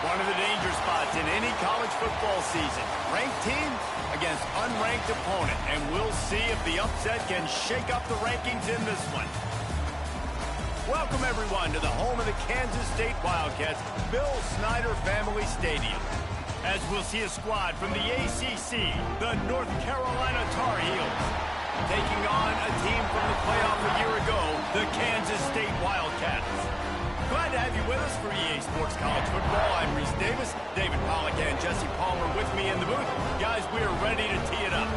One of the danger spots in any college football season. Ranked team against unranked opponent. And we'll see if the upset can shake up the rankings in this one. Welcome, everyone, to the home of the Kansas State Wildcats, Bill Snyder Family Stadium. As we'll see a squad from the ACC, the North Carolina Tar Heels, taking on a team from the playoff a year ago, the Kansas State Wildcats. Glad to have you with us for EA Sports College Football. I'm Reese Davis, David Pollack and Jesse Palmer with me in the booth. Guys, we are ready to tee it up.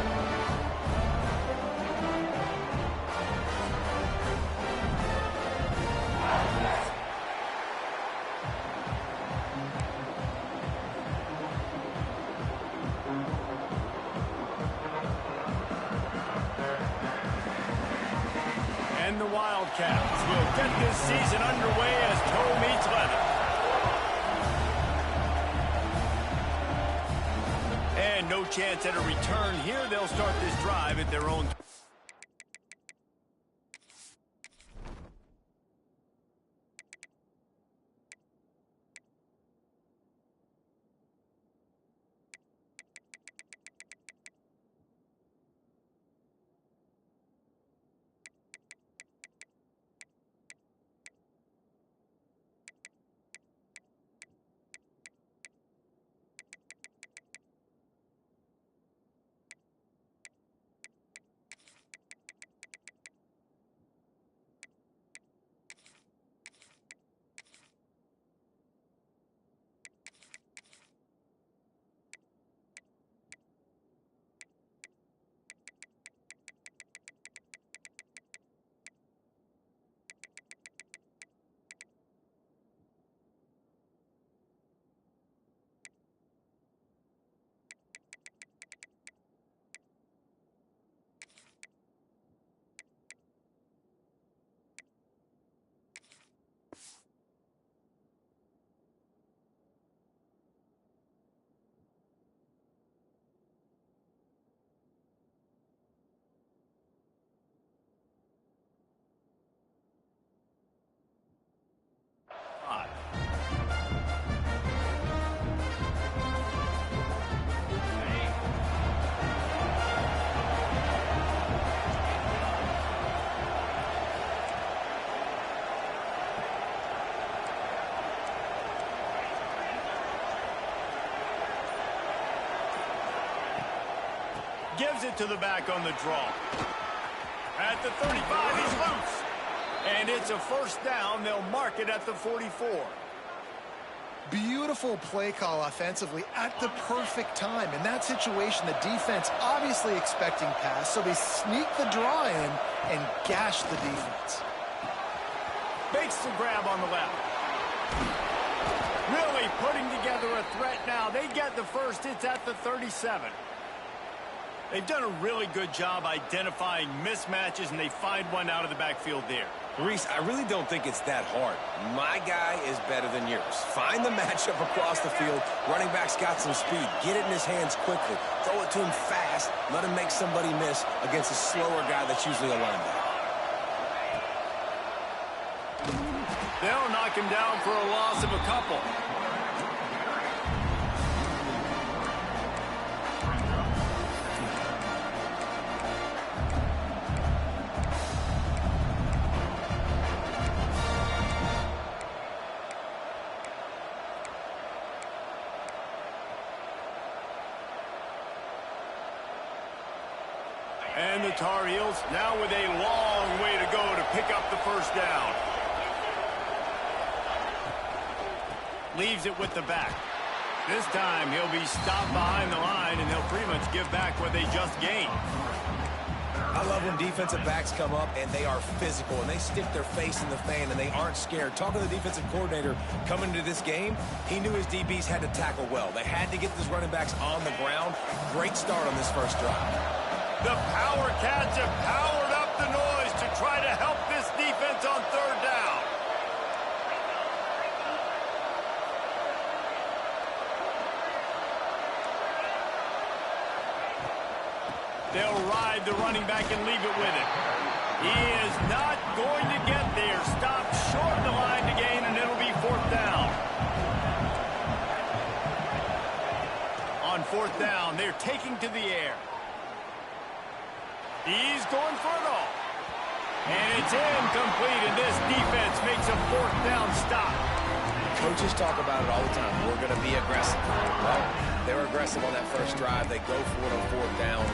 And the Wildcats will get this season underway as toe meets leather. And no chance at a return here. They'll start this drive at their own. Gives it to the back on the draw. At the 35, he's loose. And it's a first down. They'll mark it at the 44. Beautiful play call offensively at the perfect time. In that situation, the defense obviously expecting pass, so they sneak the draw in and gash the defense. Makes the grab on the left. Really putting together a threat now. They get the first. It's at the 37. They've done a really good job identifying mismatches, and they find one out of the backfield there. Reese, I really don't think it's that hard. My guy is better than yours. Find the matchup across the field. Running back's got some speed. Get it in his hands quickly. Throw it to him fast. Let him make somebody miss against a slower guy that's usually a linebacker. They'll knock him down for a loss of a couple. And the Tar Heels now with a long way to go to pick up the first down. Leaves it with the back. This time he'll be stopped behind the line, and they'll pretty much give back what they just gained. I love when defensive backs come up and they are physical and they stick their face in the fan and they aren't scared. Talking to the defensive coordinator coming into this game, he knew his DBs had to tackle well. They had to get these running backs on the ground. Great start on this first drive. The Power Cats have powered up the noise to try to help this defense on third down. They'll ride the running back and leave it with him. He is not going to get there. Stopped short of the line to gain, and it'll be fourth down. they're taking to the air. He's going for it all. And it's incomplete, and this defense makes a fourth down stop. Coaches talk about it all the time. We're going to be aggressive. Well, they're aggressive on that first drive. They go for it on fourth down.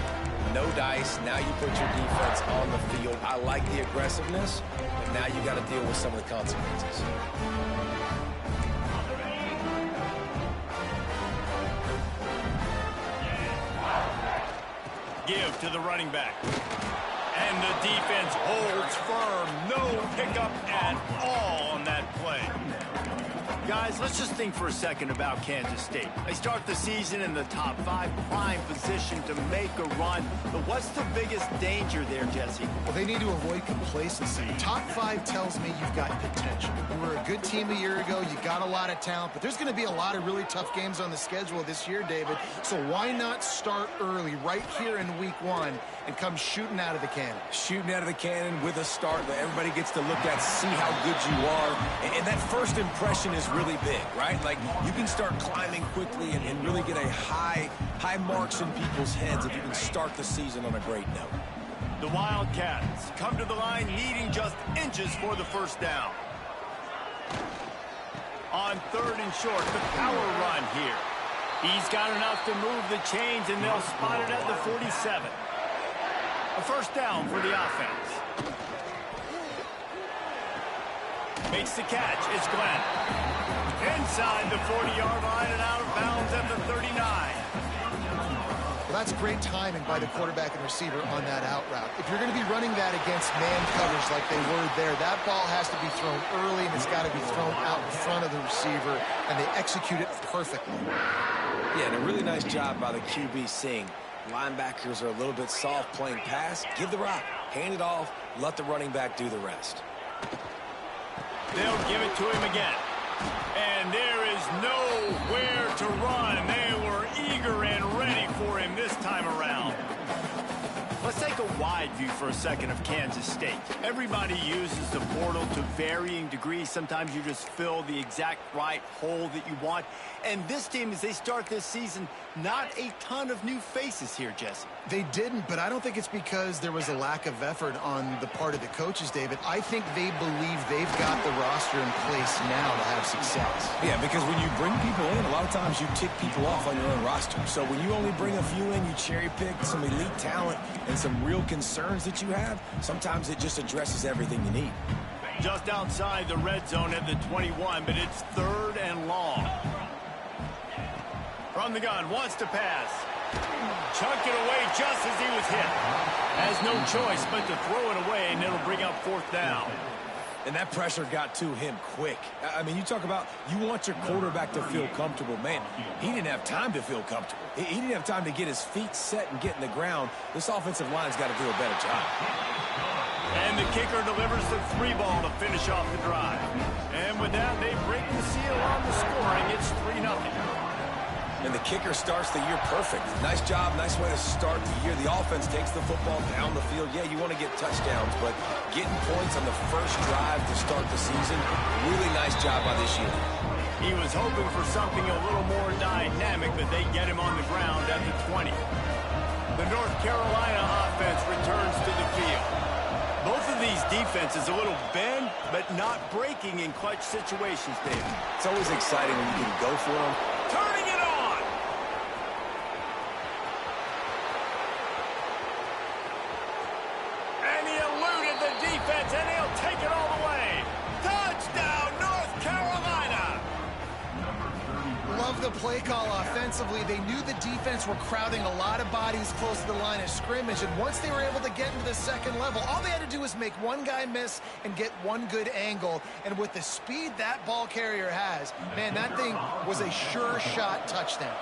No dice. Now you put your defense on the field. I like the aggressiveness, but now you got to deal with some of the consequences. Give to the running back. And the defense holds firm. No pickup at all on that play. Guys, let's just think for a second about Kansas State. They start the season in the top 5, prime position to make a run. But what's the biggest danger there, Jesse? Well, they need to avoid complacency. Top 5 tells me you've got potential. You were a good team a year ago. You got a lot of talent. But there's going to be a lot of really tough games on the schedule this year, David. So why not start early right here in week 1 and come shooting out of the cannon? Shooting out of the cannon with a start that everybody gets to look at, see how good you are. And that first impression is really big, right? Like, you can start climbing quickly and really get a high marks in people's heads if you can start the season on a great note. The Wildcats come to the line needing just inches for the first down. On 3rd and short, the power run here. He's got enough to move the chains, and they'll spot it at the 47. A first down for the offense. Makes the catch. It's Glenn. Inside the 40-yard line and out of bounds at the 39. Well, that's great timing by the quarterback and receiver on that out route. If you're going to be running that against man coverage like they were there, that ball has to be thrown early, and it's got to be thrown out in front of the receiver, and they execute it perfectly. Yeah, and a really nice job by the QB seeing linebackers are a little bit soft playing pass. Give the rock, hand it off, let the running back do the rest. They'll give it to him again. And there is nowhere to run. They were eager and ready for him this time around. Let's take a wide view for a second of Kansas State. Everybody uses the portal to varying degrees. Sometimes you just fill the exact right hole that you want. And this team, as they start this season, not a ton of new faces here, Jesse. They didn't, but I don't think it's because there was a lack of effort on the part of the coaches, David. I think they believe they've got the roster in place now to have success. Yeah, because when you bring people in, a lot of times you tick people off on your own roster. So when you only bring a few in, you cherry pick some elite talent and some real concerns that you have, sometimes it just addresses everything you need. Just outside the red zone at the 21, but it's 3rd and long. From the gun, wants to pass. Chunked it away just as he was hit. Has no choice but to throw it away, and it'll bring up 4th down. And that pressure got to him quick. I mean, you talk about you want your quarterback to feel comfortable. Man, he didn't have time to feel comfortable. He didn't have time to get his feet set and get in the ground. This offensive line's got to do a better job. And the kicker delivers the 3 ball to finish off the drive. And with that, they break the seal on the scoring. It's 3-0. And the kicker starts the year perfect. Nice job, nice way to start the year. The offense takes the football down the field. Yeah, you want to get touchdowns, but getting points on the first drive to start the season, really nice job by this unit. He was hoping for something a little more dynamic, but they get him on the ground at the 20. The North Carolina offense returns to the field. Both of these defenses a little bend, but not breaking in clutch situations, David. It's always exciting when you can go for them. Turning it on! And he eluded the defense, and he'll take it all the way. Touchdown, North Carolina! Love the play call offensively. They knew the defense were crowding a lot of bodies close to the line of scrimmage, and once they were able to get into the second level, all they had to do was make one guy miss and get one good angle. And with the speed that ball carrier has, man, that thing was a sure shot touchdown.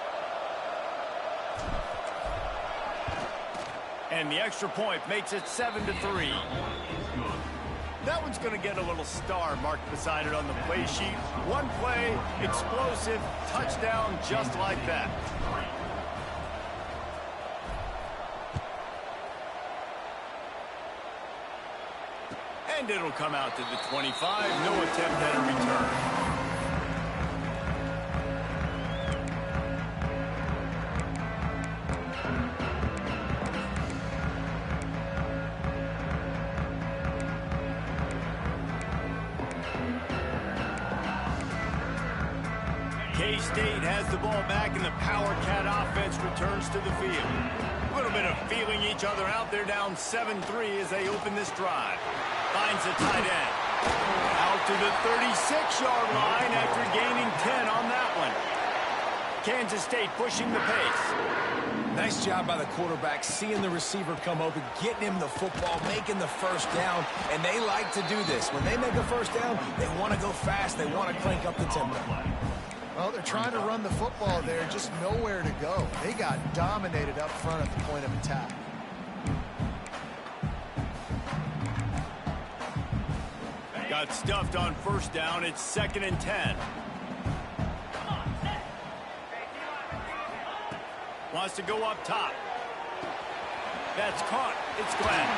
And the extra point makes it 7-3. That one's going to get a little star marked beside it on the play sheet. One play, explosive, touchdown, just like that. And it'll come out to the 25. No attempt at a return. K-State has the ball back, and the Power Cat offense returns to the field. A little bit of feeling each other out. They're down 7-3 as they open this drive. Finds the tight end. Out to the 36-yard line after gaining 10 on that one. Kansas State pushing the pace. Nice job by the quarterback, seeing the receiver come open, getting him the football, making the first down, and they like to do this. When they make a first down, they want to go fast. They want to crank up the tempo. Well, they're trying to run the football there, just nowhere to go. They got dominated up front at the point of attack. Got stuffed on first down. It's 2nd and 10. Wants to go up top. That's caught. It's Glenn.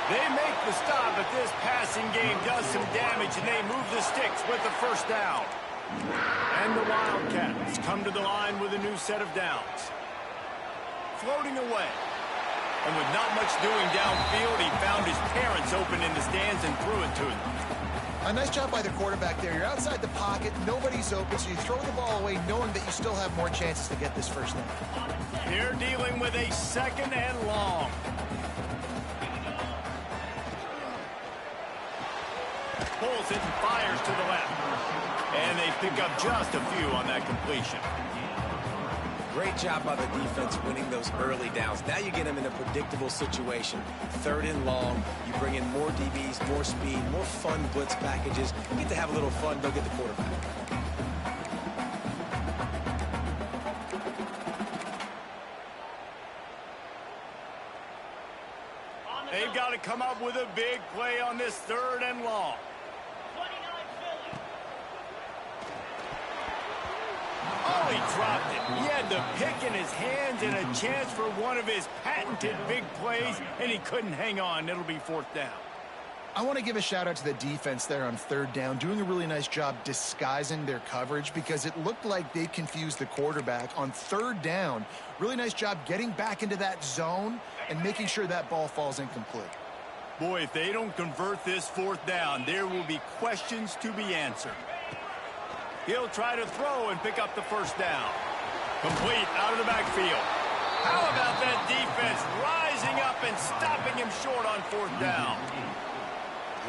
They make the stop, but this passing game does some damage, and they move the sticks with the first down. And the Wildcats come to the line with a new set of downs. Floating away. And with not much doing downfield, he found his parents open in the stands and threw it to them. A nice job by the quarterback there. You're outside the pocket, nobody's open, so you throw the ball away knowing that you still have more chances to get this first down. They're dealing with a 2nd and long. Pulls it and fires to the left. And they pick up just a few on that completion. Great job by the defense winning those early downs. Now you get them in a predictable situation. 3rd and long. You bring in more DBs, more speed, more fun blitz packages. You get to have a little fun. Go get the quarterback. They've got to come up with a big play on this 3rd and long. Oh, he dropped it. He had the pick in his hands and a chance for one of his patented big plays, and he couldn't hang on. It'll be 4th down. I want to give a shout out to the defense there on 3rd down, doing a really nice job disguising their coverage because it looked like they confused the quarterback on 3rd down. Really nice job getting back into that zone and making sure that ball falls incomplete. Boy, if they don't convert this 4th down, there will be questions to be answered. He'll try to throw and pick up the first down. Complete out of the backfield. How about that defense rising up and stopping him short on 4th down?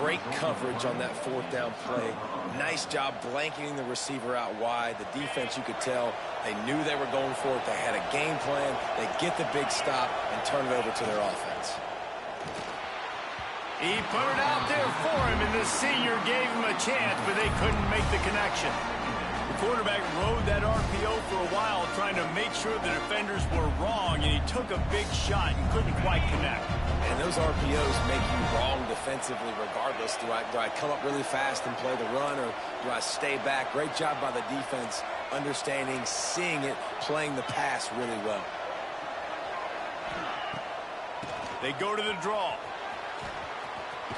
Great coverage on that 4th down play. Nice job blanketing the receiver out wide. The defense, you could tell, they knew they were going for it. They had a game plan. They get the big stop and turn it over to their offense. He put it out there for him, and the senior gave him a chance, but they couldn't make the connection. The quarterback rode that RPO for a while, trying to make sure the defenders were wrong, and he took a big shot and couldn't quite connect. And those RPOs make you wrong defensively regardless. Do I come up really fast and play the run, or do I stay back? Great job by the defense, understanding, seeing it, playing the pass really well. They go to the draw.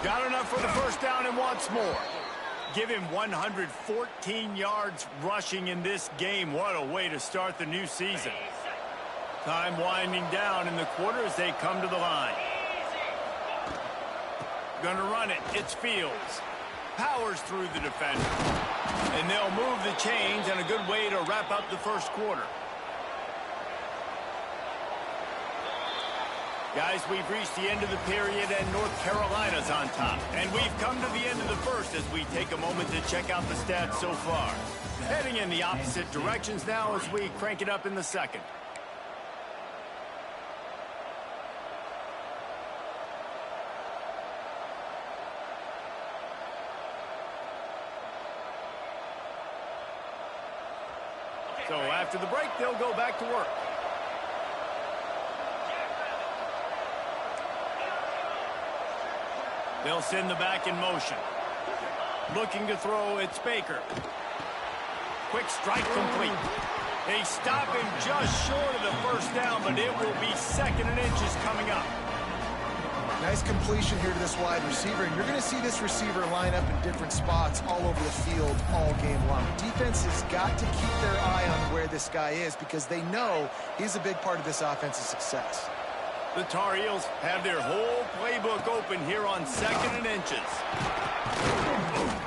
Got enough for the first down and wants more. Give him 114 yards rushing in this game. What a way to start the new season. Time winding down in the quarter as they come to the line. Gonna run it. It's Fields. Powers through the defender. And they'll move the chains, and a good way to wrap up the first quarter. Guys, we've reached the end of the period, and North Carolina's on top. And we've come to the end of the first as we take a moment to check out the stats so far. Heading in the opposite directions now as we crank it up in the second. So after the break, they'll go back to work. They'll send the back in motion. Looking to throw, it's Baker. Quick strike complete. They stop him just short of the first down, but it will be 2nd and inches coming up. Nice completion here to this wide receiver, and you're going to see this receiver line up in different spots all over the field all game long. Defense has got to keep their eye on where this guy is because they know he's a big part of this offense's success. The Tar Heels have their whole playbook open here on 2nd and inches.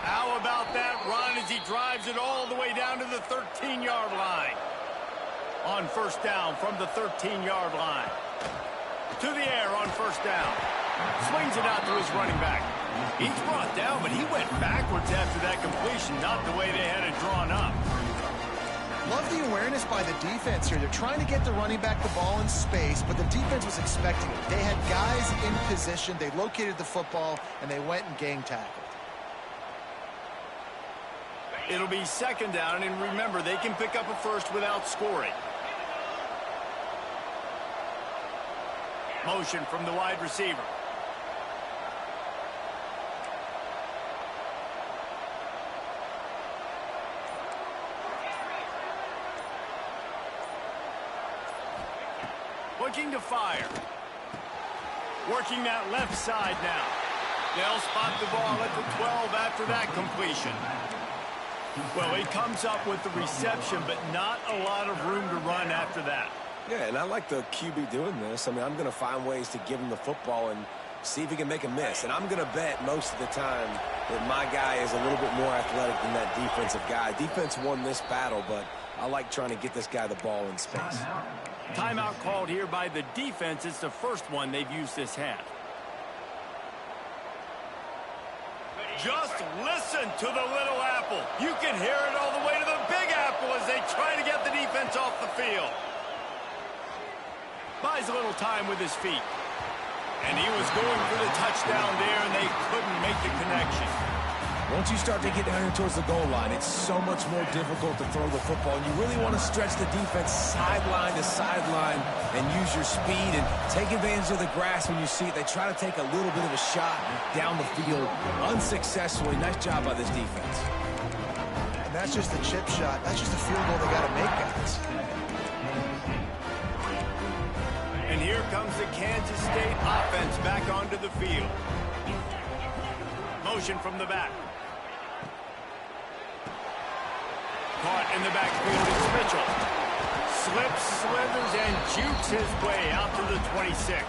How about that run as he he drives it all the way down to the 13-yard line. On first down from the 13-yard line. To the air on first down. Swings it out to his running back. He's brought down, but he went backwards after that completion, not the way they had it drawn up. Love the awareness by the defense here. They're trying to get the running back the ball in space, but the defense was expecting it. They had guys in position. They located the football, and they went and gang tackled. It'll be second down, and remember, they can pick up a first without scoring. Motion from the wide receiver. Looking to fire. Working that left side now. They'll spot the ball at the 12 after that completion. Well, he comes up with the reception, but not a lot of room to run after that. Yeah, and I like the QB doing this. I mean, I'm going to find ways to give him the football and see if he can make a miss. And I'm going to bet most of the time that my guy is a little bit more athletic than that defensive guy. Defense won this battle, but I like trying to get this guy the ball in space. Timeout called here by the defense. It's the first one they've used this half. Just listen to the little apple. You can hear it all the way to the big apple as they try to get the defense off the field. Buys a little time with his feet. And he was going for the touchdown there, and they couldn't make the connection. Once you start to get down here towards the goal line, it's so much more difficult to throw the football. And you really want to stretch the defense sideline to sideline and use your speed and take advantage of the grass when you see it. They try to take a little bit of a shot down the field unsuccessfully. Nice job by this defense. And that's just the chip shot. That's just a field goal they got to make, guys. And here comes the Kansas State offense back onto the field. Motion from the back. Caught in the backfield is Mitchell. Slips, slithers, and jukes his way out to the 26.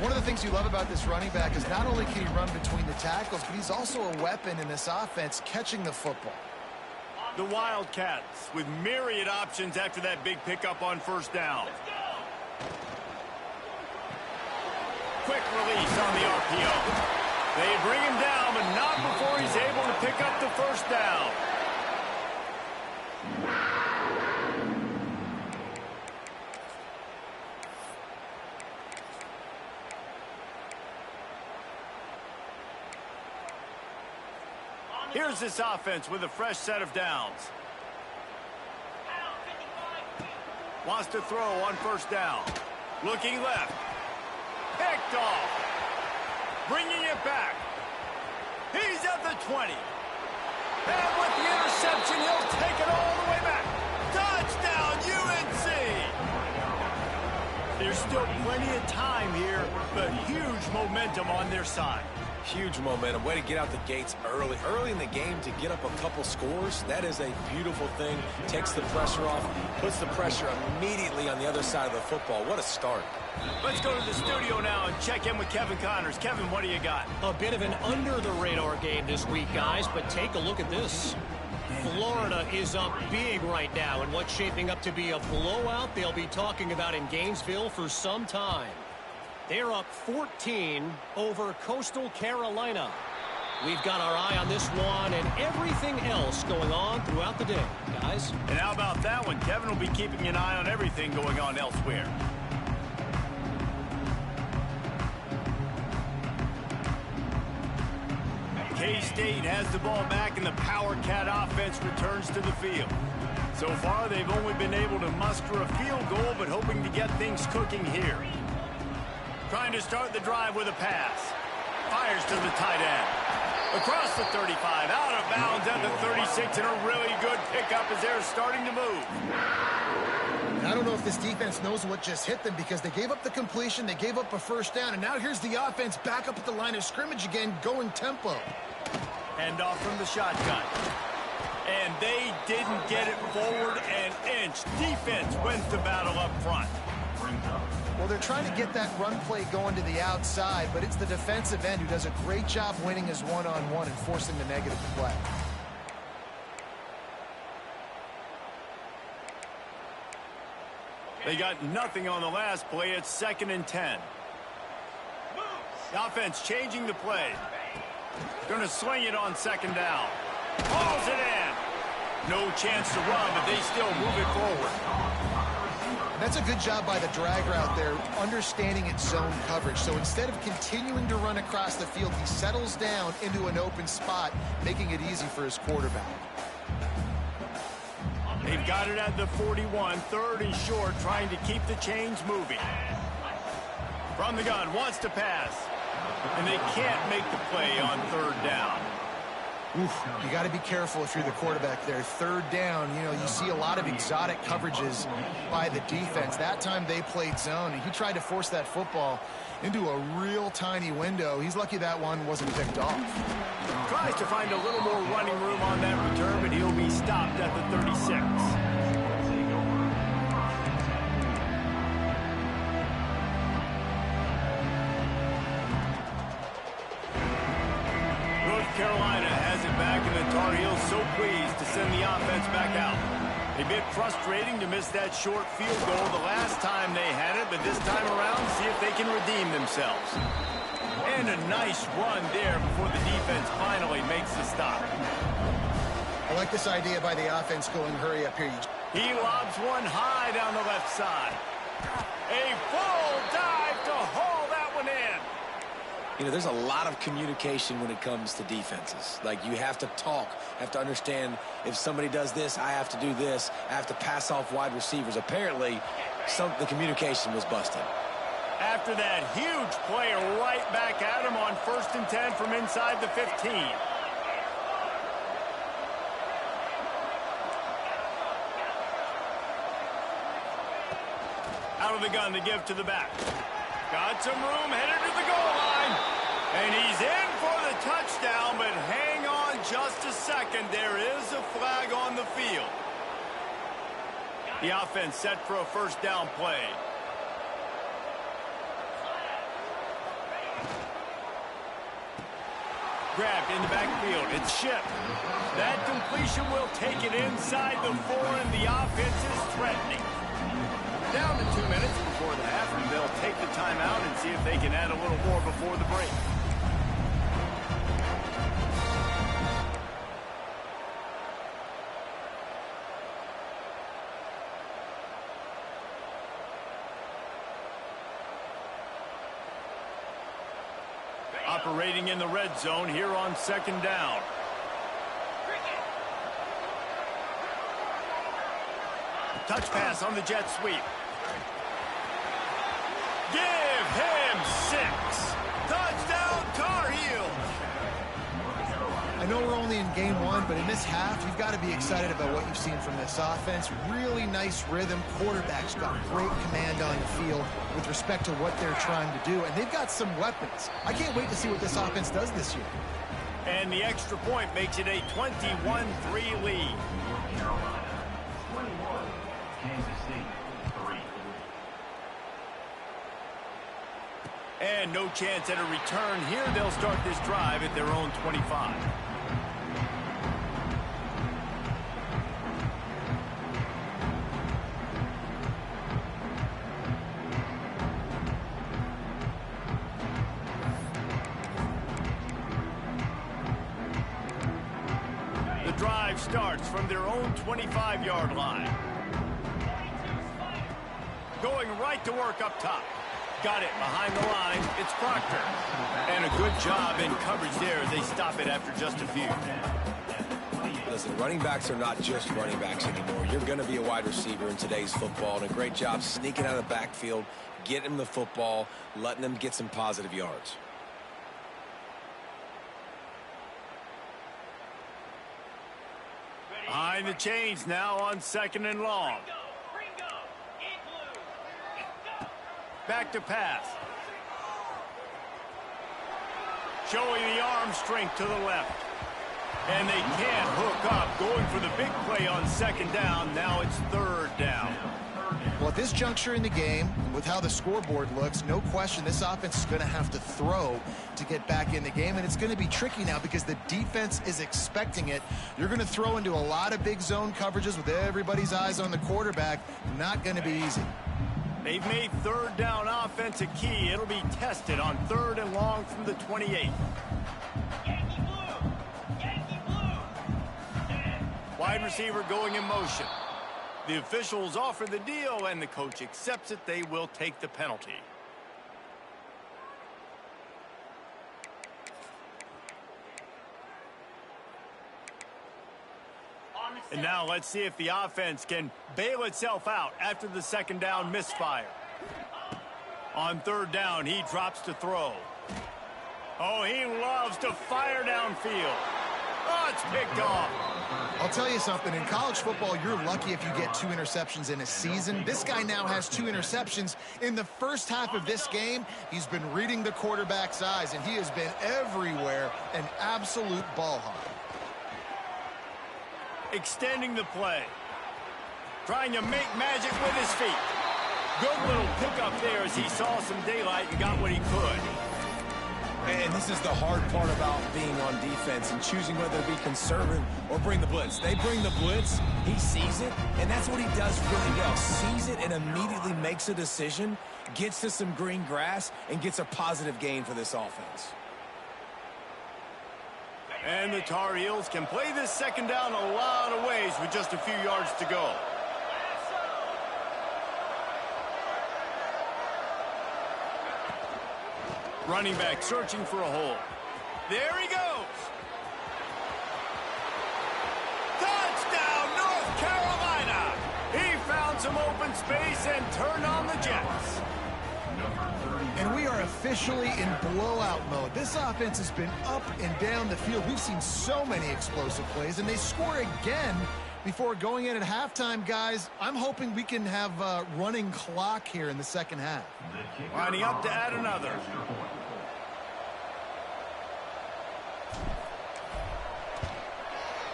One of the things you love about this running back is not only can he run between the tackles, but he's also a weapon in this offense catching the football. The Wildcats with myriad options after that big pickup on first down. Quick release on the RPO. They bring him down, but not before he's able to pick up the first down. Here's this offense with a fresh set of downs. Wants to throw on first down. Looking left. Picked off. Bringing it back. He's at the 20. And with the interception, he'll take it all the way back. Touchdown, UNC! There's still plenty of time here, but huge momentum on their side. Huge momentum. Way to get out the gates early. Early in the game to get up a couple scores, that is a beautiful thing. Takes the pressure off, puts the pressure immediately on the other side of the football. What a start. Let's go to the studio now and check in with Kevin Connors. Kevin, what do you got? A bit of an under-the-radar game this week, guys, but take a look at this. Florida is up big right now, and what's shaping up to be a blowout they'll be talking about in Gainesville for some time. They're up 14 over Coastal Carolina. We've got our eye on this one and everything else going on throughout the day, guys. And how about that one? Kevin will be keeping an eye on everything going on elsewhere. K-State has the ball back and the Power Cat offense returns to the field. So far, they've only been able to muster a field goal, but hoping to get things cooking here. Trying to start the drive with a pass. Fires to the tight end. Across the 35, out of bounds at the 36, and a really good pickup as they're starting to move. I don't know if this defense knows what just hit them because they gave up the completion, they gave up a first down, and now here's the offense back up at the line of scrimmage again, going tempo. Hand off from the shotgun. And they didn't get it forward an inch. Defense wins the battle up front. Well, they're trying to get that run play going to the outside, but it's the defensive end who does a great job winning his one-on-one and forcing the negative play. They got nothing on the last play. It's 2nd and 10. The offense changing the play. Going to swing it on 2nd down. Hauls it in. No chance to run, but they still move it forward. That's a good job by the drag route there, understanding its zone coverage. So instead of continuing to run across the field, he settles down into an open spot, making it easy for his quarterback. They've got it at the 41, 3rd and short, trying to keep the chains moving. From the gun, wants to pass. And they can't make the play on 3rd down. You got to be careful if you're the quarterback there. 3rd down, you know, you see a lot of exotic coverages by the defense. That time they played zone, and he tried to force that football into a real tiny window. He's lucky that one wasn't picked off. Tries to find a little more running room on that return, but he'll be stopped at the 36. Carolina has it back, and the Tar Heels so pleased to send the offense back out. A bit frustrating to miss that short field goal the last time they had it, but this time around, see if they can redeem themselves. And a nice run there before the defense finally makes the stop. I like this idea by the offense going hurry up here. He lobs one high down the left side. A full dive to haul that one in. You know, there's a lot of communication when it comes to defenses. Like, you have to talk, have to understand if somebody does this, I have to do this. I have to pass off wide receivers. Apparently, the communication was busted. After that huge play, right back at him on 1st and 10 from inside the 15. Out of the gun to give to the back. Got some room, headed to the goal line. And he's in for the touchdown, but hang on just a second. There is a flag on the field. The offense set for a 1st down play. Grabbed in the backfield. It's shipped. That completion will take it inside the 4, and the offense is threatening. Down to 2 minutes before the half, and they'll take the timeout and see if they can add a little more before the break. Operating in the red zone here on 2nd down. Touch pass on the jet sweep. Give him 6. Touchdown, Tar Heels. I know we're only in game 1, but in this half, you've got to be excited about what you've seen from this offense. Really nice rhythm. Quarterback's got great command on the field with respect to what they're trying to do, and they've got some weapons. I can't wait to see what this offense does this year. And the extra point makes it a 21-3 lead. And no chance at a return here. They'll start this drive at their own 25. The drive starts from their own 25-yard line. Going right to work up top. Got it behind the line. It's Proctor. And a good job in coverage there as they stop it after just a few. Listen, running backs are not just running backs anymore. You're going to be a wide receiver in today's football. And a great job sneaking out of the backfield, getting them the football, letting them get some positive yards. Behind the chains now on 2nd and long. Back to pass. Showing the arm strength to the left. And they can't hook up. Going for the big play on 2nd down. Now it's 3rd down. Well, at this juncture in the game, with how the scoreboard looks, no question this offense is going to have to throw to get back in the game. And it's going to be tricky now because the defense is expecting it. You're going to throw into a lot of big zone coverages with everybody's eyes on the quarterback. Not going to be easy. They've made third down offense a key. It'll be tested on 3rd and long from the 28. Wide receiver going in motion. The officials offer the deal, and the coach accepts it. They will take the penalty. And now let's see if the offense can bail itself out after the 2nd down misfire. On 3rd down, he drops to throw. Oh, he loves to fire downfield. Oh, it's picked off. I'll tell you something. In college football, you're lucky if you get 2 interceptions in a season. This guy now has 2 interceptions. In the first half of this game, he's been reading the quarterback's eyes, and he has been everywhere, an absolute ball hawk. Extending the play. Trying to make magic with his feet. Good little pickup there as he saw some daylight and got what he could. And this is the hard part about being on defense and choosing whether to be conservative or bring the blitz. They bring the blitz, he sees it, and that's what he does really well. Sees it and immediately makes a decision, gets to some green grass, and gets a positive gain for this offense. And the Tar Heels can play this 2nd down a lot of ways with just a few yards to go. Running back searching for a hole. There he goes. Touchdown, North Carolina. He found some open space and turned on the Jets. And we are officially in blowout mode. This offense has been up and down the field. We've seen so many explosive plays, and they score again before going in at halftime, guys. I'm hoping we can have a running clock here in the 2nd half. Lining up to add another.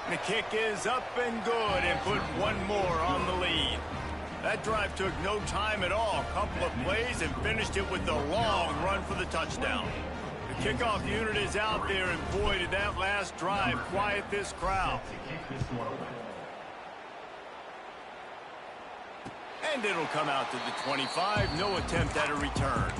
The kick is up and good, and put one more on the lead. That drive took no time at all. A couple of plays and finished it with the long run for the touchdown. The kickoff unit is out there, and boy, did that last drive quiet this crowd. And it'll come out to the 25. No attempt at a return.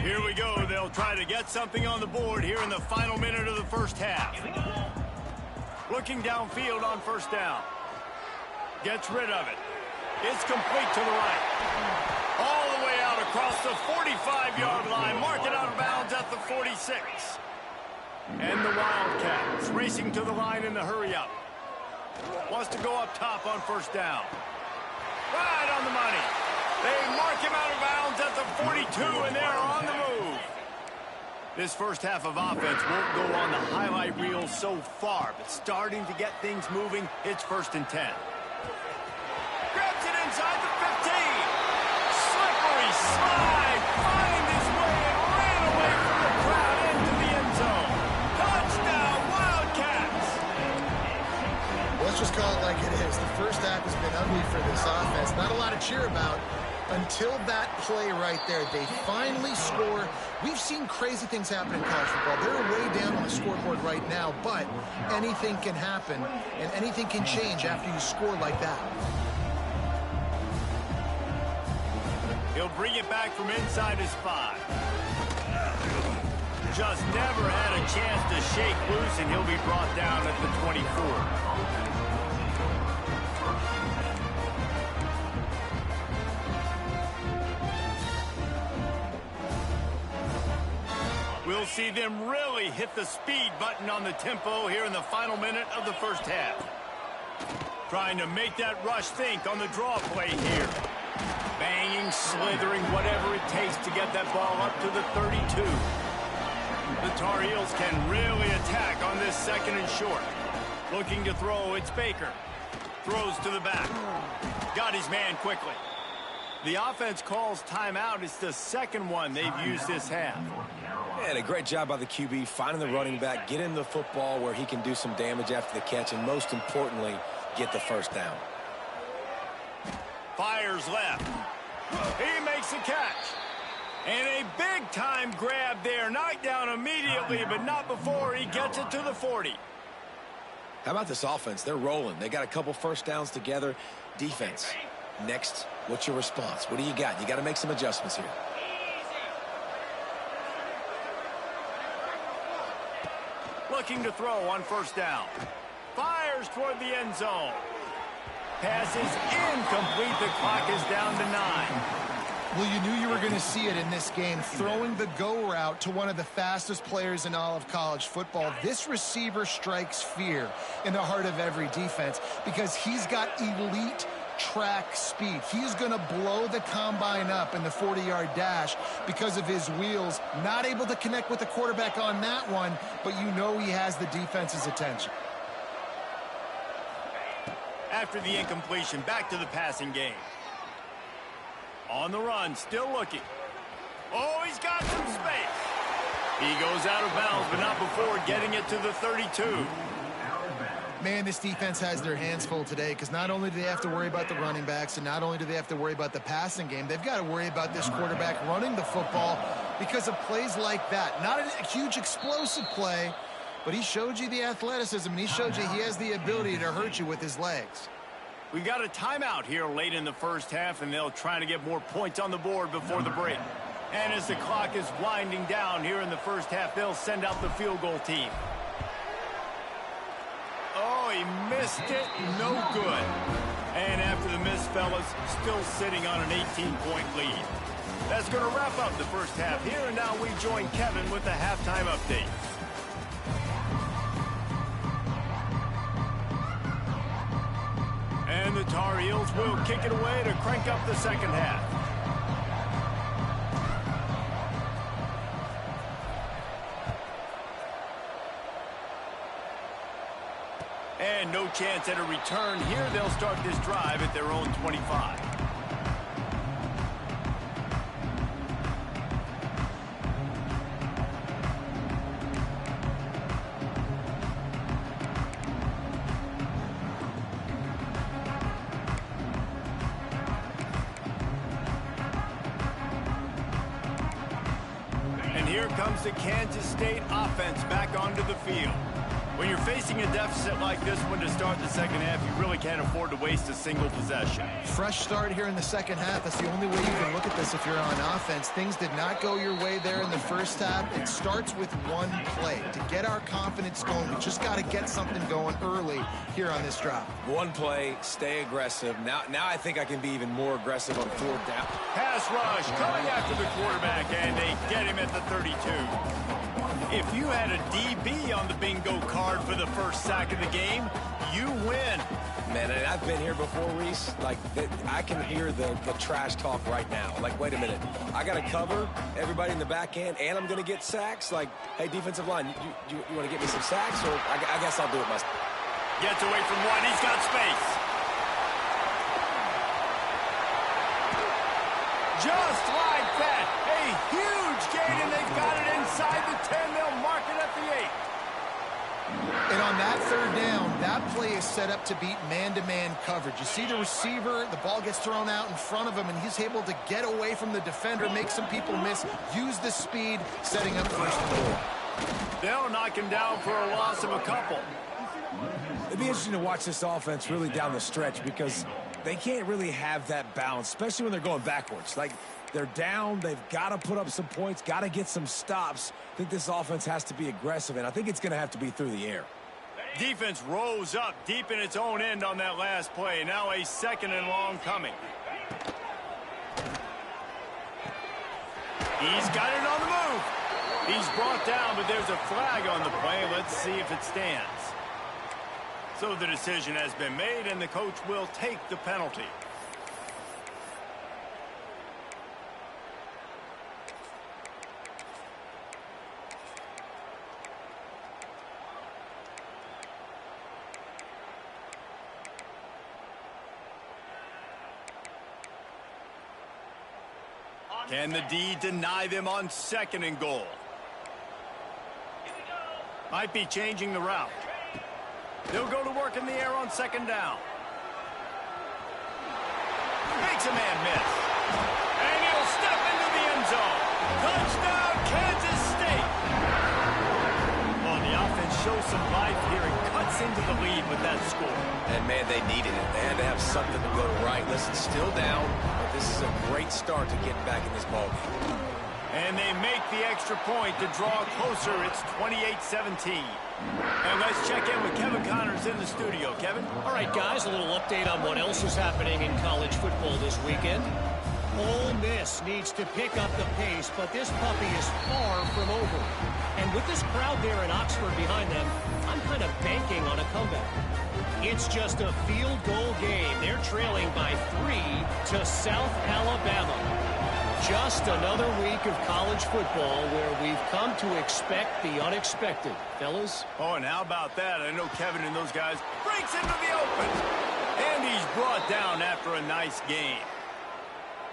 Here we go. They'll try to get something on the board here in the final minute of the 1st half. Looking downfield on 1st down. Gets rid of it. It's complete to the right. All the way out across the 45-yard line. Mark it out of bounds at the 46. And the Wildcats racing to the line in the hurry-up. Wants to go up top on 1st down. Right on the money. They mark him out of bounds at the 42, and they're on the move. This first half of offense won't go on the highlight reel so far, but starting to get things moving, it's 1st and 10. Grabs it inside the 15. Slippery slide. Find his way and ran away from the crowd into the end zone. Touchdown, Wildcats. Let's just call it like it is. The first half has been ugly for this offense. Not a lot to cheer about until that play right there. They finally score. We've seen crazy things happen in college football. They're way down on the scoreboard right now, but anything can happen, and anything can change after you score like that. He'll bring it back from inside his 5. Just never had a chance to shake loose, and he'll be brought down at the 24. We'll see them really hit the speed button on the tempo here in the final minute of the 1st half. Trying to make that rush think on the draw play here. Banging, slithering, whatever it takes to get that ball up to the 32. The Tar Heels can really attack on this 2nd and short. Looking to throw, it's Baker. Throws to the back. Got his man quickly. The offense calls timeout. It's the 2nd one they've used this half. And a great job by the QB finding the running back, get him the football where he can do some damage after the catch, and most importantly, get the 1st down. Fires left. He makes the catch. And a big-time grab there. Knocked down immediately, but not before he gets it to the 40. How about this offense? They're rolling. They got a couple first downs together. Defense. Next, what's your response? What do you got? You got to make some adjustments here. Looking to throw on first down. Fires toward the end zone. Pass is incomplete. The clock is down to 9. Well, you knew you were going to see it in this game. Throwing the go route to one of the fastest players in all of college football. This receiver strikes fear in the heart of every defense because he's got elite track speed. He's going to blow the combine up in the 40-yard dash because of his wheels. Not able to connect with the quarterback on that one, but you know he has the defense's attention. After the incompletion, back to the passing game. On the run, still looking. Oh, he's got some space. He goes out of bounds, but not before getting it to the 32. Man, this defense has their hands full today because not only do they have to worry about the running backs and not only do they have to worry about the passing game, they've got to worry about this quarterback running the football because of plays like that. Not a huge explosive play, but he showed you the athleticism and he showed you he has the ability to hurt you with his legs. We got a timeout here late in the first half, and they'll try to get more points on the board before the break. And as the clock is winding down here in the first half, they'll send out the field goal team. Oh, he missed it. No good. And after the miss, fellas, still sitting on an 18-point lead. That's going to wrap up the first half here, and now we join Kevin with the halftime update. And the Tar Heels will kick it away to crank up the second half. And no chance at a return here. They'll start this drive at their own 25. Here comes the Kansas State offense back onto the field. When you're facing a deficit like this one to start the second half, you really can't afford to waste a single possession. Fresh start here in the second half. That's the only way you can look at this if you're on offense. Things did not go your way there in the first half. It starts with one play. To get our confidence going, we just got to get something going early here on this drive. One play, stay aggressive. Now I think I can be even more aggressive on fourth down. Pass rush coming after the quarterback, and they get him at the 32. If you had a DB on the bingo card for the first sack of the game, you win. Man, and I've been here before, Reese. Like, I can hear the trash talk right now. Like, wait a minute. I got to cover everybody in the back end, and I'm going to get sacks? Like, hey, defensive line, you want to get me some sacks? Or I guess I'll do it myself. Gets away from one. He's got space. Just like that. A huge gain, and they've got it inside the 10. They'll mark it at the 8. And on that third down, that play is set up to beat man-to-man coverage. You see the receiver, the ball gets thrown out in front of him, and he's able to get away from the defender, make some people miss, use the speed, setting up first and goal. They'll knock him down for a loss of a couple. It'd be interesting to watch this offense really down the stretch because they can't really have that balance, especially when they're going backwards. Like, they're down. They've got to put up some points, got to get some stops. I think this offense has to be aggressive, and I think it's going to have to be through the air. Defense rose up deep in its own end on that last play. Now a second and long coming. He's got it on the move. He's brought down, but there's a flag on the play. Let's see if it stands. So the decision has been made, and the coach will take the penalty. Can the D deny them on second and goal? Might be changing the route. They'll go to work in the air on second down. Makes a man miss. And he'll step into the end zone. some life here and cuts into the lead with that score. And, man, they needed it. They had to have something to go right. Listen, still down, but this is a great start to getting back in this ballgame. And they make the extra point to draw closer. It's 28-17. And let's check in with Kevin Connors in the studio. Kevin? All right, guys, a little update on what else is happening in college football this weekend. Ole Miss needs to pick up the pace, but this puppy is far from over. And with this crowd there in Oxford behind them, I'm kind of banking on a comeback. It's just a field goal game. They're trailing by 3 to South Alabama. Just another week of college football where we've come to expect the unexpected. Fellas? Oh, and how about that? I know Kevin and those guys breaks into the open. And he's brought down after a nice game.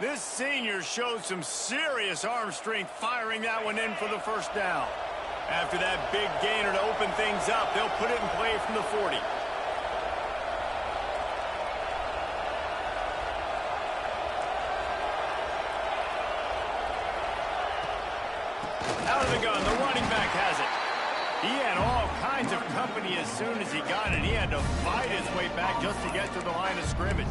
This senior showed some serious arm strength firing that one in for the first down. After that big gainer to open things up, they'll put it in play from the 40. Out of the gun, the running back has it. He had all kinds of company as soon as he got it. He had to fight his way back just to get to the line of scrimmage.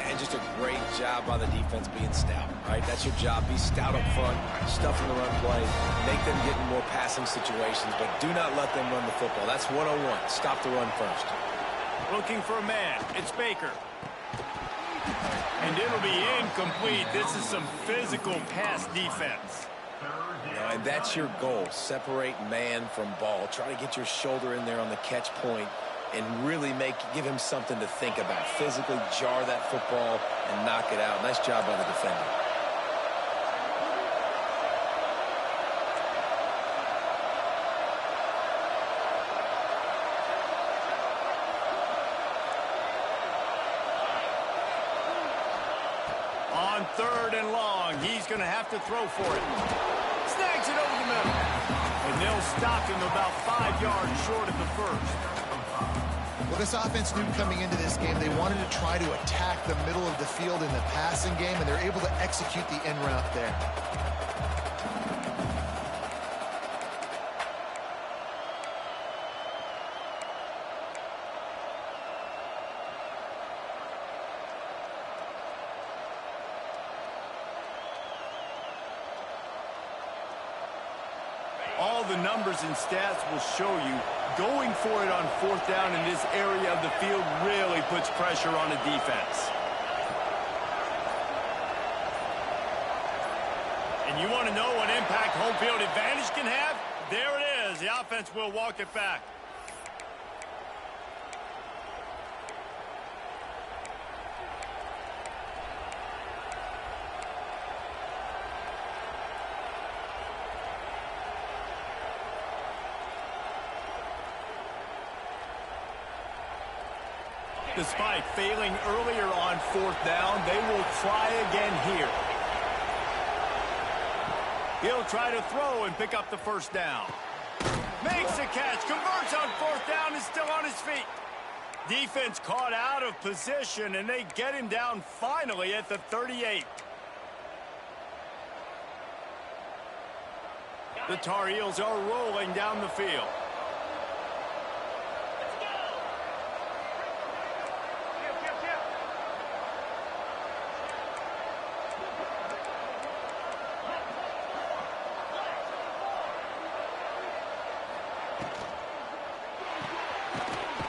And just a great job by the defense being stout, right? That's your job. Be stout up front, stuff in the run play, make them get in more passing situations, but do not let them run the football. That's 101. Stop the run first. Looking for a man. It's Baker. And it'll be incomplete. This is some physical pass defense. And that's your goal. Separate man from ball. Try to get your shoulder in there on the catch point and really give him something to think about. Physically jar that football and knock it out. Nice job by the defender. On 3rd and long, he's going to have to throw for it. Snags it over the middle. And they'll stop him about 5 yards short of the first. Well, this offense knew coming into this game they wanted to try to attack the middle of the field in the passing game, and they're able to execute the end route there. All the numbers and stats will show you going for it on 4th down in this area of the field really puts pressure on a defense. And you want to know what impact home field advantage can have? There it is. The offense will walk it back. Despite failing earlier on 4th down, they will try again here. He'll try to throw and pick up the first down. Makes the catch, converts on 4th down, is still on his feet. Defense caught out of position, and they get him down finally at the 38. The Tar Heels are rolling down the field.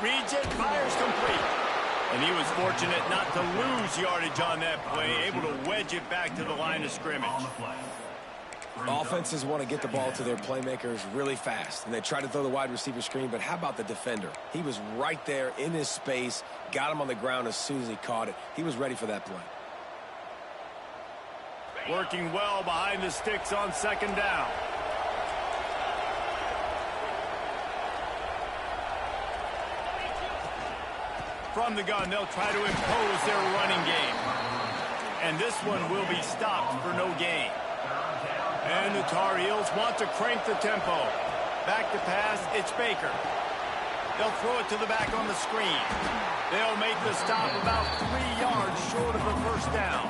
Reads it, fires complete. And he was fortunate not to lose yardage on that play, able to wedge it back to the line of scrimmage. Offenses want to get the ball to their playmakers really fast, and they try to throw the wide receiver screen, but how about the defender? He was right there in his space, got him on the ground as soon as he caught it. He was ready for that play. Working well behind the sticks on 2nd down. From the gun, they'll try to impose their running game. And this one will be stopped for no gain. And the Tar Heels want to crank the tempo. Back to pass, it's Baker. They'll throw it to the back on the screen. They'll make the stop about 3 yards short of the first down.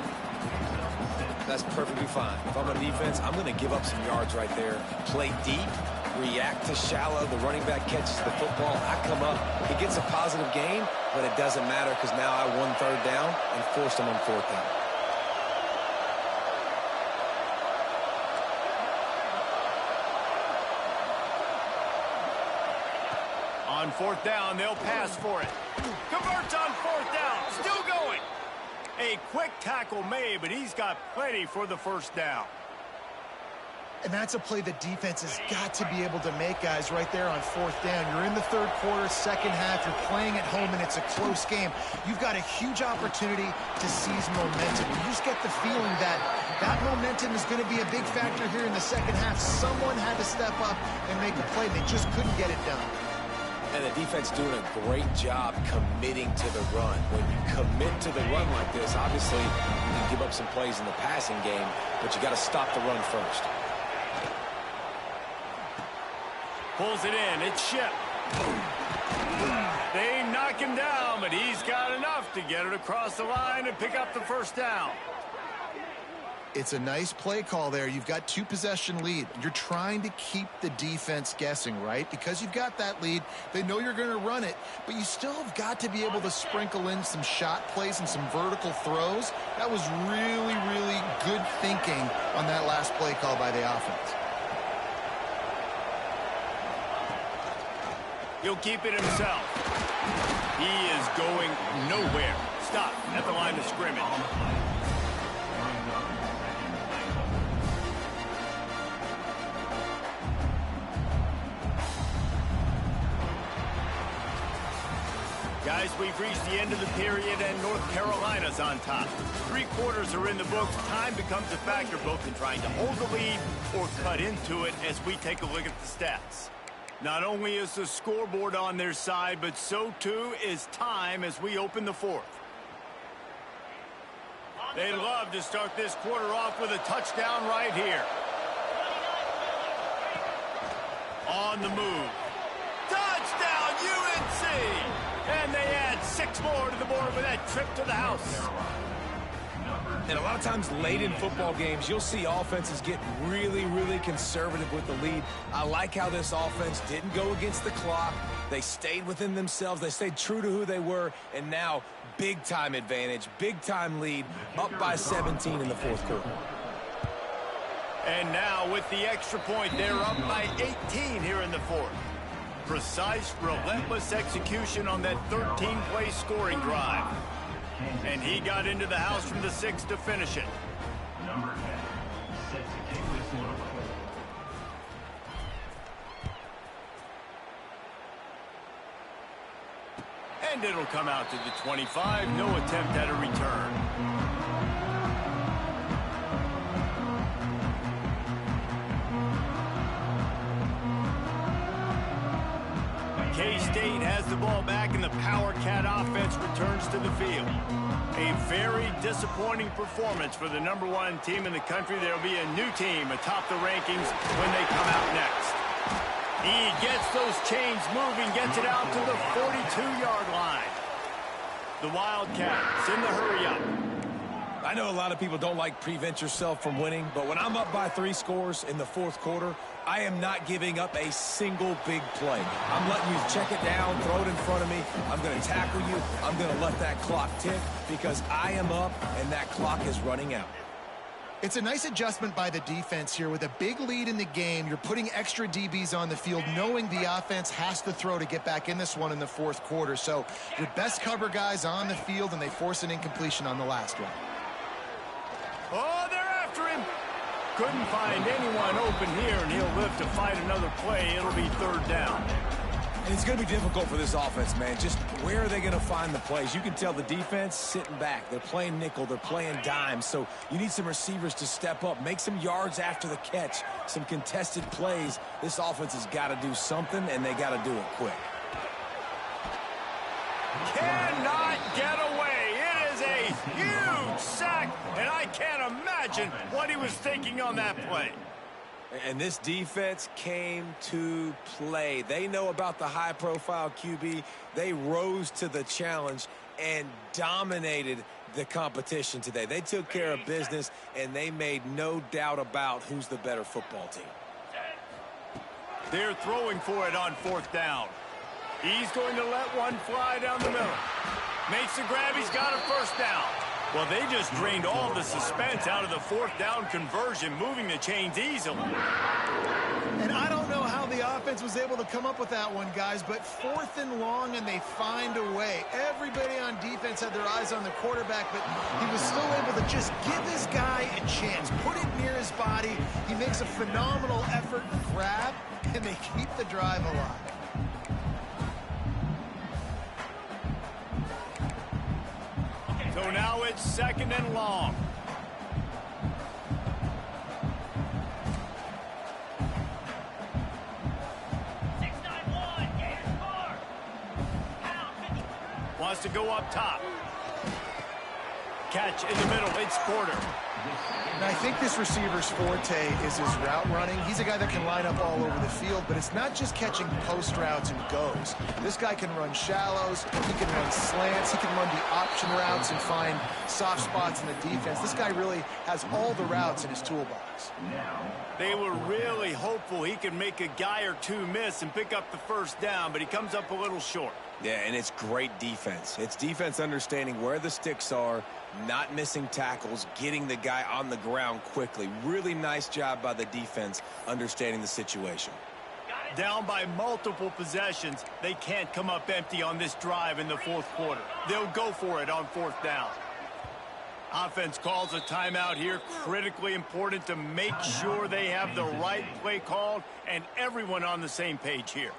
That's perfectly fine. If I'm on defense, I'm going to give up some yards right there. Play deep, react to shallow. The running back catches the football. I come up. He gets a positive gain, but it doesn't matter because now I won third down and forced him on fourth down. On fourth down, they'll pass for it. Converts on fourth down. Still going. A quick tackle made, but he's got plenty for the first down. And that's a play the defense has got to be able to make, guys, right there on fourth down. You're in the third quarter, second half. You're playing at home, and it's a close game. You've got a huge opportunity to seize momentum. You just get the feeling that that momentum is going to be a big factor here in the second half. Someone had to step up and make a play. They just couldn't get it done. And the defense doing a great job committing to the run. When you commit to the run like this, obviously you can give up some plays in the passing game, but you got to stop the run first. Pulls it in. It's Shep. They knock him down, but he's got enough to get it across the line and pick up the first down. It's a nice play call there. You've got 2-possession lead. You're trying to keep the defense guessing, right? Because you've got that lead, they know you're going to run it, but you still have got to be able to sprinkle in some shot plays and some vertical throws. That was really, really good thinking on that last play call by the offense. He'll keep it himself. He is going nowhere. Stop at the line of scrimmage. Guys, we've reached the end of the period, and North Carolina's on top. 3 quarters are in the books. Time becomes a factor both in trying to hold the lead or cut into it as we take a look at the stats. Not only is the scoreboard on their side, but so too is time as we open the fourth. They'd love to start this quarter off with a touchdown right here. On the move. Touchdown, UNC! And they add 6 more to the board with that trip to the house. And a lot of times late in football games, you'll see offenses get really, really conservative with the lead. I like how this offense didn't go against the clock. They stayed within themselves. They stayed true to who they were. And now, big-time advantage, big-time lead, up by 17 in the fourth quarter. And now with the extra point, they're up by 18 here in the fourth. Precise, relentless execution on that 13-play scoring drive. And he got into the house from the 6 to finish it. Number 10 sets to take this one away. And it'll come out to the 25. No attempt at a return. K-State has the ball back, and the Power Cat offense returns to the field. A very disappointing performance for the #1 team in the country. There'll be a new team atop the rankings when they come out next. He gets those chains moving, gets it out to the 42-yard line. The Wildcats in the hurry-up. I know a lot of people don't like prevent yourself from winning, but when I'm up by 3 scores in the fourth quarter, I am not giving up a single big play. I'm letting you check it down, throw it in front of me. I'm going to tackle you. I'm going to let that clock tick because I am up and that clock is running out. It's a nice adjustment by the defense here. With a big lead in the game, you're putting extra DBs on the field, knowing the offense has to throw to get back in this one in the fourth quarter. So your best cover guys on the field, and they force an incompletion on the last one. Oh, they're after him. Couldn't find anyone open here, and he'll live to fight another play. It'll be third down. And it's going to be difficult for this offense, man. Just where are they going to find the plays? You can tell the defense sitting back. They're playing nickel. They're playing dime. So you need some receivers to step up, make some yards after the catch, some contested plays. This offense has got to do something, and they got to do it quick. Cannot get away. It is a huge sack, and I can't imagine what he was thinking on that play. And this defense came to play. They know about the high-profile QB. They rose to the challenge and dominated the competition today. They took care of business, and they made no doubt about who's the better football team. They're throwing for it on 4th down. He's going to let one fly down the middle. Makes the grab. He's got a 1st down. Well, they just drained all the suspense out of the 4th down conversion, moving the chains easily. And I don't know how the offense was able to come up with that one, guys, but 4th and long, and they find a way. Everybody on defense had their eyes on the quarterback, but he was still able to just give this guy a chance, put it near his body. He makes a phenomenal effort and grab, and they keep the drive alive. So now it's 2nd and long. Wants to go up top. Catch in the middle. It's Porter. And I think this receiver's forte is his route running. He's a guy that can line up all over the field, but it's not just catching post routes and goes. This guy can run shallows, he can run slants, he can run the option routes and find soft spots in the defense. This guy really has all the routes in his toolbox. They were really hopeful he could make a guy or two miss and pick up the 1st down, but he comes up a little short. Yeah, and it's great defense. It's defense understanding where the sticks are, not missing tackles, getting the guy on the ground quickly. Really nice job by the defense understanding the situation. Down by multiple possessions, they can't come up empty on this drive in the 4th quarter. They'll go for it on 4th down. Offense calls a timeout here. Critically important to make sure they have the right play called and everyone on the same page here.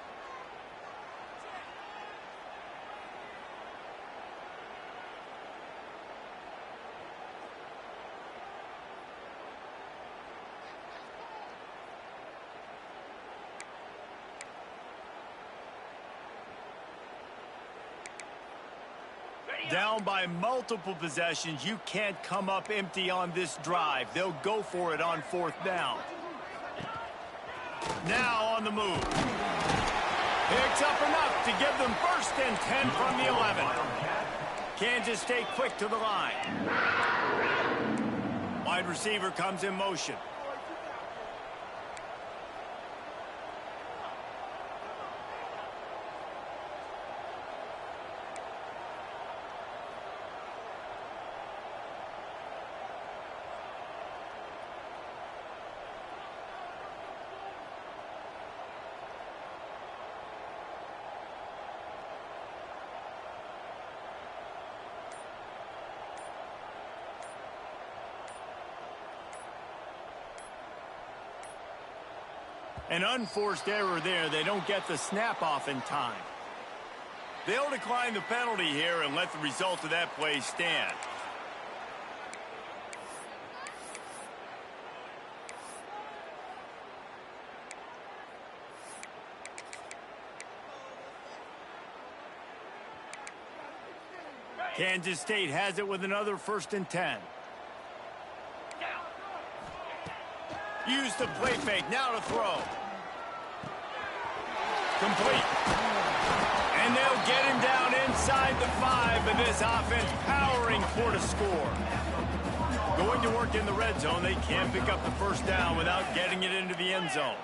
Down by multiple possessions, you can't come up empty on this drive. They'll go for it on 4th down. Now on the move. Picks up enough to give them 1st and 10 from the 11. Kansas State quick to the line. Wide receiver comes in motion. An unforced error there. They don't get the snap off in time. They'll decline the penalty here and let the result of that play stand. Kansas State has it with another 1st and 10. Use the play fake. Now to throw. Complete. And they'll get him down inside the 5, and this offense powering for the score. Going to work in the red zone. They can't pick up the 1st down without getting it into the end zone.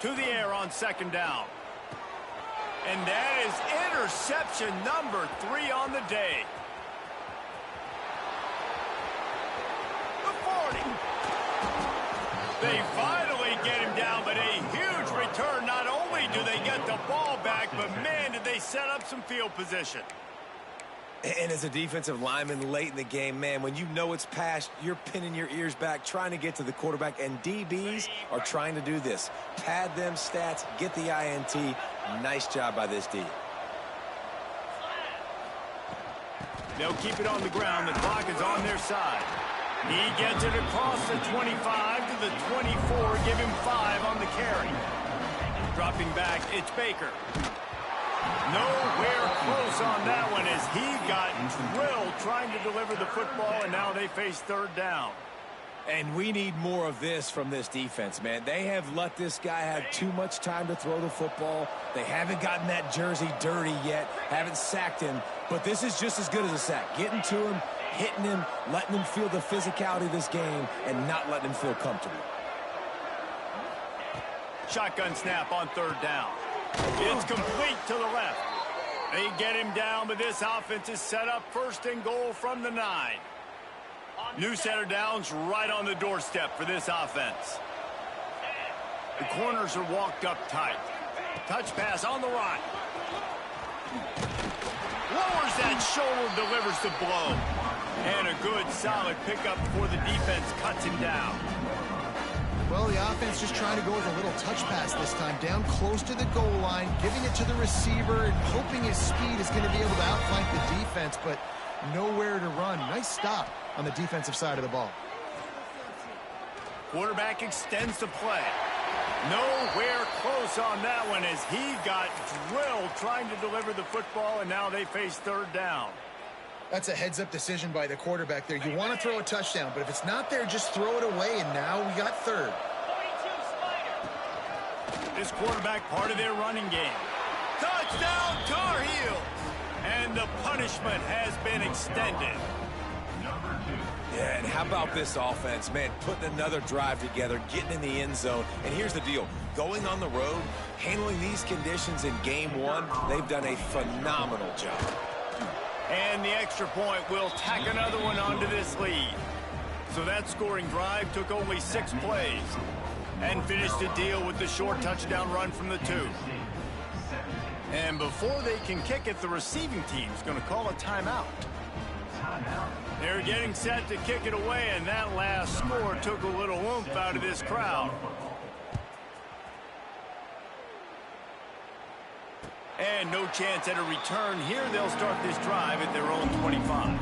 To the air on 2nd down. And that is interception number 3 on the day. They finally get him down, but a huge return. Not only do they get the ball back, but man, did they set up some field position. And as a defensive lineman late in the game, man, when you know it's past, you're pinning your ears back, trying to get to the quarterback, and DBs are trying to do this. Pad them stats, get the INT. Nice job by this D. They'll keep it on the ground. The clock is on their side. He gets it across the 25 to the 24. Give him 5 on the carry. Dropping back, it's Baker. Nowhere close on that one as he got drilled trying to deliver the football, and now they face 3rd down. And we need more of this from this defense, man. They have let this guy have too much time to throw the football. They haven't gotten that jersey dirty yet, haven't sacked him, but this is just as good as a sack. Getting to him, hitting him, letting him feel the physicality of this game, and not letting him feel comfortable. shotgun snap on third down. It's complete to the left. They get him down, but this offense is set up first and goal from the 9. New center downs right on the doorstep for this offense. The corners are walked up tight. Touch pass on the right. Lowers that shoulder, delivers the blow. And a good, solid pickup before the defense cuts him down. Well, the offense just trying to go with a little touch pass this time. Down close to the goal line, giving it to the receiver and hoping his speed is going to be able to outflank the defense, but nowhere to run. Nice stop on the defensive side of the ball. Quarterback extends the play. Nowhere close on that one as he got drilled trying to deliver the football, and now they face third down. That's a heads-up decision by the quarterback there. You want to throw a touchdown, but if it's not there, just throw it away, and now we got third. This quarterback part of their running game. Touchdown, Tar Heel! And the punishment has been extended. Yeah, and how about this offense, man, putting another drive together, getting in the end zone. And here's the deal. Going on the road, handling these conditions in game one, they've done a phenomenal job. And the extra point will tack another one onto this lead. So that scoring drive took only 6 plays and finished the deal with the short touchdown run from the 2. And before they can kick it, the receiving team's going to call a timeout. They're getting set to kick it away, and that last score took a little oomph out of this crowd. And no chance at a return here. They'll start this drive at their own 25.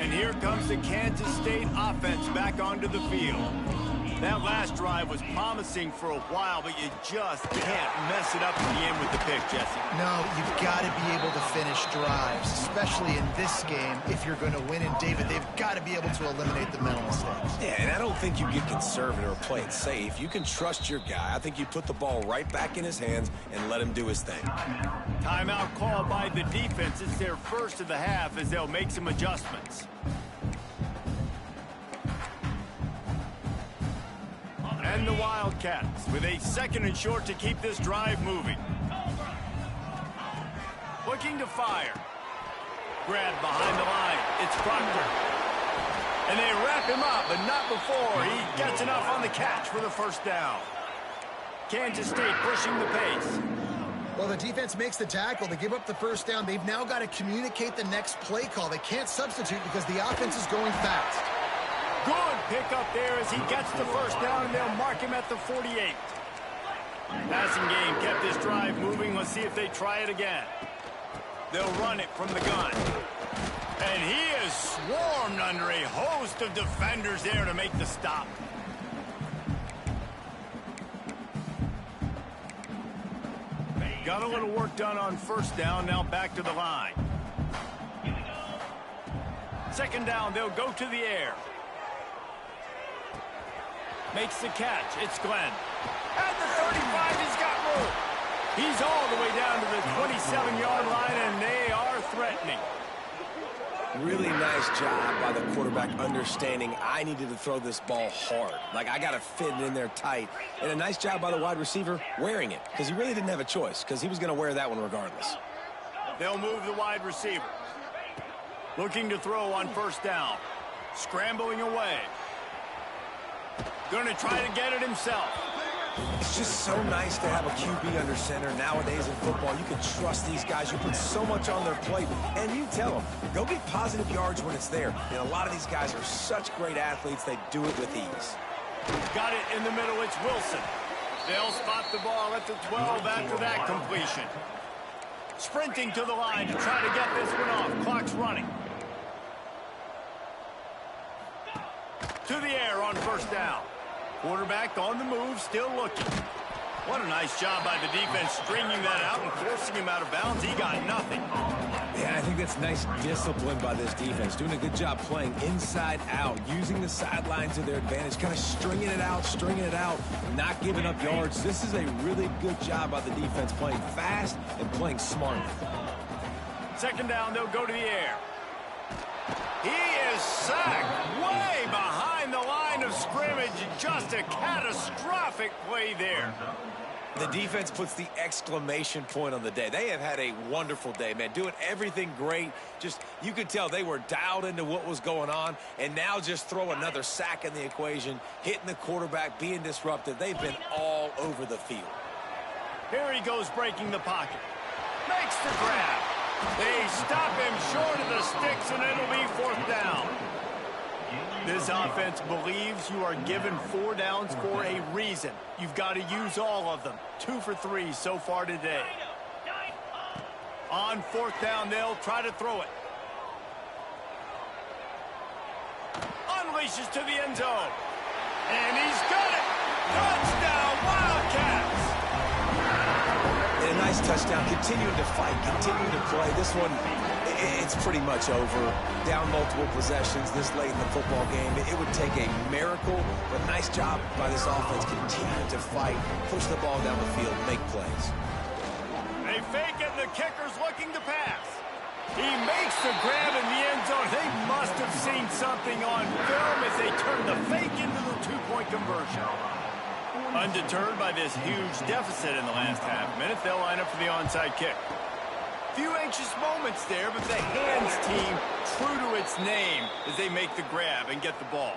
And here comes the Kansas State offense back onto the field. That last drive was promising for a while, but you just can't mess it up at the end with the pick, Jesse. No, you've got to be able to finish drives, especially in this game if you're going to win. And, David, they've got to be able to eliminate the mental mistakes. Yeah, and I don't think you get conservative or play it safe. You can trust your guy. I think you put the ball right back in his hands and let him do his thing. Timeout called by the defense. It's their first of the half as they'll make some adjustments. And the Wildcats with a 2nd and short to keep this drive moving. Looking to fire. Grabbed behind the line. It's Proctor. And they wrap him up, but not before he gets enough on the catch for the first down. Kansas State pushing the pace. Well, the defense makes the tackle. They give up the first down. They've now got to communicate the next play call. They can't substitute because the offense is going fast. Good pickup there as he gets the first down, and they'll mark him at the 48. Passing game kept this drive moving. Let's see if they try it again. They'll run it from the gun. And he is swarmed under a host of defenders there to make the stop. Got a little work done on first down, now back to the line. 2nd down, they'll go to the air. Makes the catch. It's Glenn. At the 35, he's got room. He's all the way down to the 27-yard line, and they are threatening. Really nice job by the quarterback understanding I needed to throw this ball hard. Like, I got to fit it in there tight. And a nice job by the wide receiver wearing it, because he really didn't have a choice, because he was going to wear that one regardless. They'll move the wide receiver. Looking to throw on first down. Scrambling away. Going to try to get it himself. It's just so nice to have a QB under center. Nowadays in football, you can trust these guys. You put so much on their plate, and you tell them, go get positive yards when it's there. And a lot of these guys are such great athletes, they do it with ease. Got it in the middle. It's Wilson. They'll spot the ball at the 12 after that completion. Sprinting to the line to try to get this one off. Clock's running. To the air on first down. Quarterback on the move, still looking. What a nice job by the defense stringing that out and forcing him out of bounds. He got nothing. Yeah, I think that's nice discipline by this defense. Doing a good job playing inside out, using the sideline to their advantage, kind of stringing it out, not giving up yards. This is a really good job by the defense, playing fast and playing smartly. Second down, they'll go to the air. He is sacked way behind the line of scrimmage. Just a catastrophic play there. The defense puts the exclamation point on the day. They have had a wonderful day, man. Doing everything great. Just, you could tell they were dialed into what was going on. And now just throw another sack in the equation, hitting the quarterback, being disruptive. They've been all over the field. Here he goes, breaking the pocket. Makes the grab. They stop him short of the sticks, and it'll be fourth down. This offense believes you are given 4 downs for a reason. You've got to use all of them. 2 for 3 so far today. On fourth down, they'll try to throw it. Unleashes to the end zone. And he's got it. Touchdown, Wildcats. And a nice touchdown, continuing to fight, continuing to play. This one, it's pretty much over. Down multiple possessions this late in the football game. It would take a miracle, but nice job by this offense continuing to fight, push the ball down the field, make plays. They fake it, the kicker's looking to pass. He makes the grab in the end zone. They must have seen something on film as they turn the fake into the 2-point conversion. Undeterred by this huge deficit in the last half minute, they'll line up for the onside kick. Few anxious moments there, but the hands team true to its name as they make the grab and get the ball.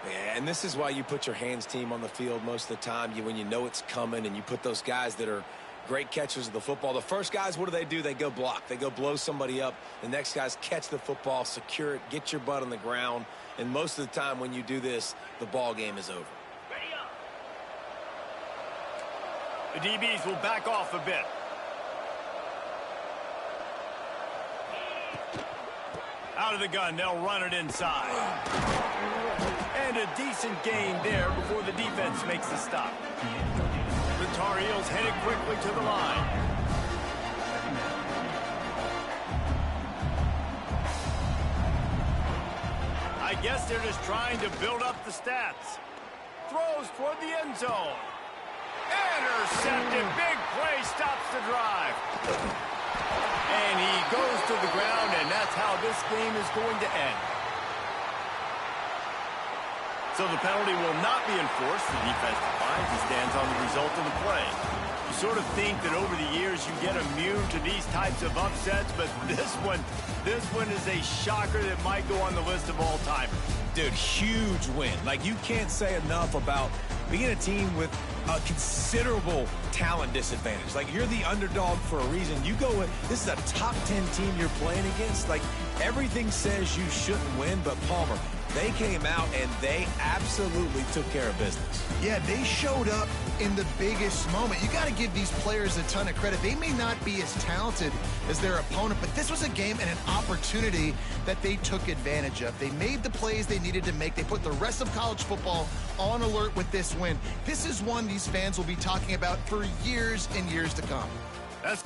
Yeah, and this is why you put your hands team on the field most of the time, when you know it's coming, and you put those guys that are great catchers of the football. The first guys, what do? They go block. They go blow somebody up. The next guys catch the football, secure it, get your butt on the ground. And most of the time when you do this, the ball game is over. The DBs will back off a bit. Out of the gun, they'll run it inside. And a decent gain there before the defense makes the stop. The Tar Heels headed quickly to the line. I guess they're just trying to build up the stats. Throws toward the end zone. Intercepted. Big play stops the drive. And he goes to the ground, and that's how this game is going to end. So the penalty will not be enforced. The defense declines and stands on the result of the play. You sort of think that over the years you get immune to these types of upsets, but this one is a shocker that might go on the list of all-timers. Dude, huge win. Like, you can't say enough about being a team with a considerable talent disadvantage. Like, you're the underdog for a reason. You go with, this is a top 10 team you're playing against. Like, everything says you shouldn't win, but Palmer, they came out and they absolutely took care of business. Yeah, they showed up in the biggest moment. You got to give these players a ton of credit. They may not be as talented as their opponent, but this was a game and an opportunity that they took advantage of. They made the plays they needed to make. They put the rest of college football on alert with this win. This is one these fans will be talking about for years and years to come. That's